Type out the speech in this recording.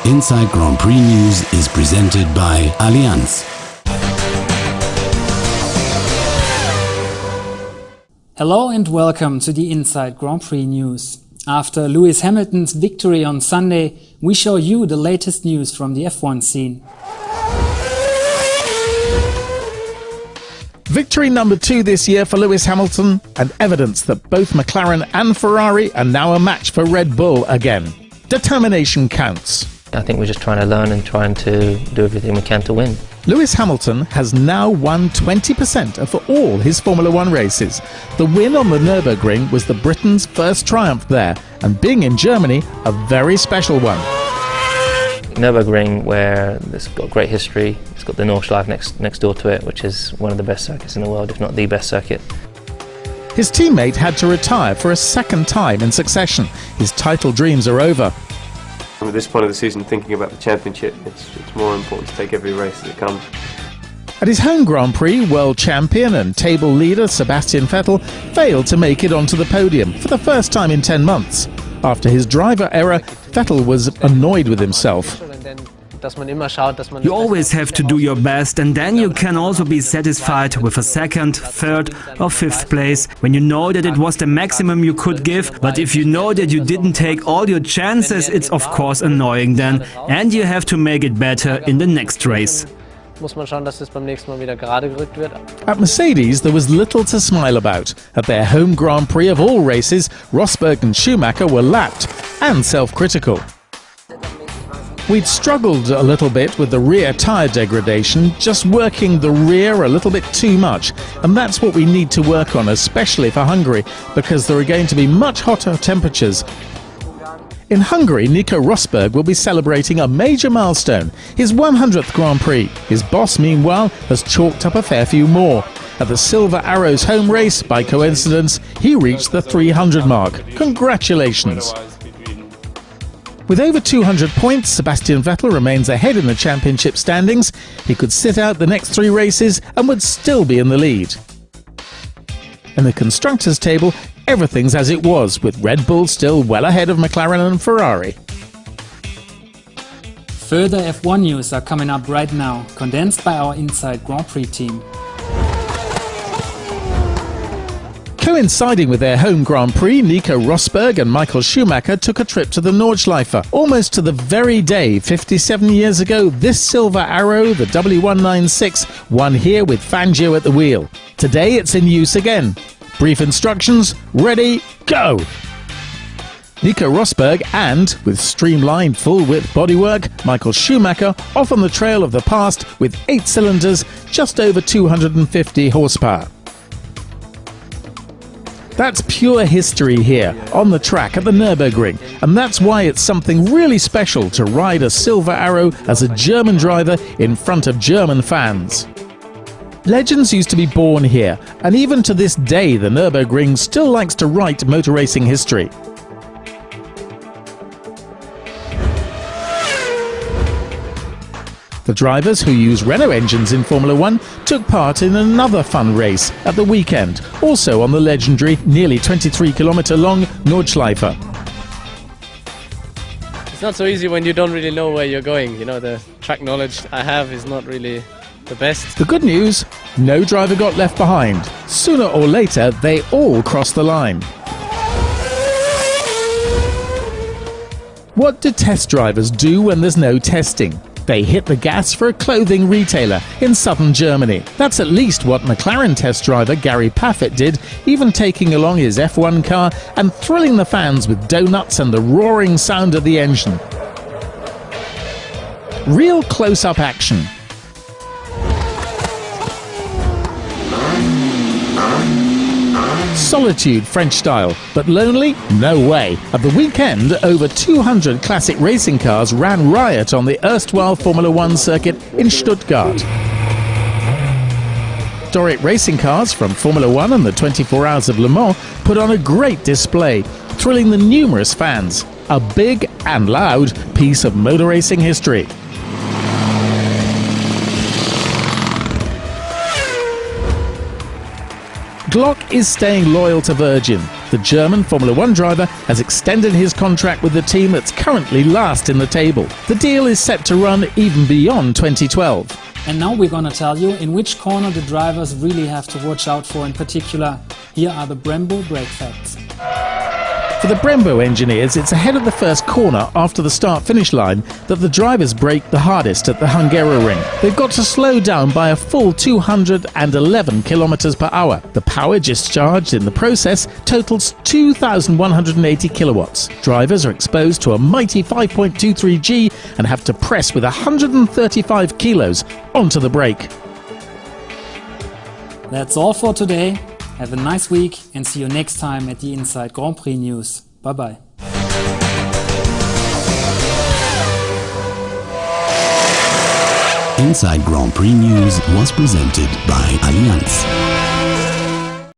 Inside Grand Prix News is presented by Allianz. Hello and welcome to the Inside Grand Prix News. After Lewis Hamilton's victory on Sunday, we show you the latest news from the F1 scene. Victory number 2 this year for Lewis Hamilton, and evidence that both McLaren and Ferrari are now a match for Red Bull again. Determination counts. I think we're just trying to learn and trying to do everything we can to win. Lewis Hamilton has now won 20% of all his Formula One races. The win on the Nürburgring was the Britain's first triumph there, and being in Germany, a very special one. Nürburgring, where it's got great history, it's got the Nordschleife next door to it, which is one of the best circuits in the world, if not the best circuit. His teammate had to retire for a second time in succession. His title dreams are over. At this point of the season, thinking about the championship, it's more important to take every race as it comes. At his home Grand Prix, world champion and table leader Sebastian Vettel failed to make it onto the podium for the first time in 10 months. After his driver error, Vettel was annoyed with himself. You always have to do your best, and then you can also be satisfied with a second, third or fifth place when you know that it was the maximum you could give. But if you know that you didn't take all your chances, it's of course annoying then, and you have to make it better in the next race. At Mercedes, there was little to smile about. At their home Grand Prix of all races, Rosberg and Schumacher were lapped and self-critical. We'd struggled a little bit with the rear tyre degradation, just working the rear a little bit too much, and that's what we need to work on, especially for Hungary, because there are going to be much hotter temperatures. In Hungary, Nico Rosberg will be celebrating a major milestone, his 100th Grand Prix. His boss, meanwhile, has chalked up a fair few more. At the Silver Arrows home race, by coincidence, he reached the 300 mark. Congratulations! With over 200 points, Sebastian Vettel remains ahead in the championship standings. He could sit out the next 3 races and would still be in the lead. In the constructors' table, everything's as it was, with Red Bull still well ahead of McLaren and Ferrari. Further F1 news are coming up right now, condensed by our Inside Grand Prix team. Coinciding with their home Grand Prix, Nico Rosberg and Michael Schumacher took a trip to the Nordschleife. Almost to the very day, 57 years ago, this Silver Arrow, the W196, won here with Fangio at the wheel. Today it's in use again. Brief instructions, ready, go! Nico Rosberg and, with streamlined full-width bodywork, Michael Schumacher off on the trail of the past with 8 cylinders, just over 250 horsepower. That's pure history here, on the track at the Nürburgring, and that's why it's something really special to ride a Silver Arrow as a German driver in front of German fans. Legends used to be born here, and even to this day the Nürburgring still likes to write motor racing history. The drivers who use Renault engines in Formula One took part in another fun race at the weekend, also on the legendary, nearly 23-kilometre long Nordschleife. It's not so easy when you don't really know where you're going. You know, the track knowledge I have is not really the best. The good news, no driver got left behind. Sooner or later, they all crossed the line. What do test drivers do when there's no testing? They hit the gas for a clothing retailer in southern Germany. That's at least what McLaren test driver Gary Paffett did, even taking along his F1 car and thrilling the fans with donuts and the roaring sound of the engine. Real close-up action. Solitude French style, but lonely? No way. At the weekend, over 200 classic racing cars ran riot on the erstwhile Formula One circuit in Stuttgart. Historic racing cars from Formula One and the 24 Hours of Le Mans put on a great display, thrilling the numerous fans. A big and loud piece of motor racing history. Glock is staying loyal to Virgin. The German Formula One driver has extended his contract with the team that's currently last in the table. The deal is set to run even beyond 2012. And now we're gonna tell you in which corner the drivers really have to watch out for in particular. Here are the Brembo brake facts. For the Brembo engineers, it's ahead of the first corner after the start-finish line that the drivers brake the hardest at the Hungaroring. They've got to slow down by a full 211 kilometers per hour. The power discharged in the process totals 2,180 kilowatts. Drivers are exposed to a mighty 5.23 G and have to press with 135 kilos onto the brake. That's all for today. Have a nice week and see you next time at the Inside Grand Prix News. Bye bye. Inside Grand Prix News was presented by Allianz.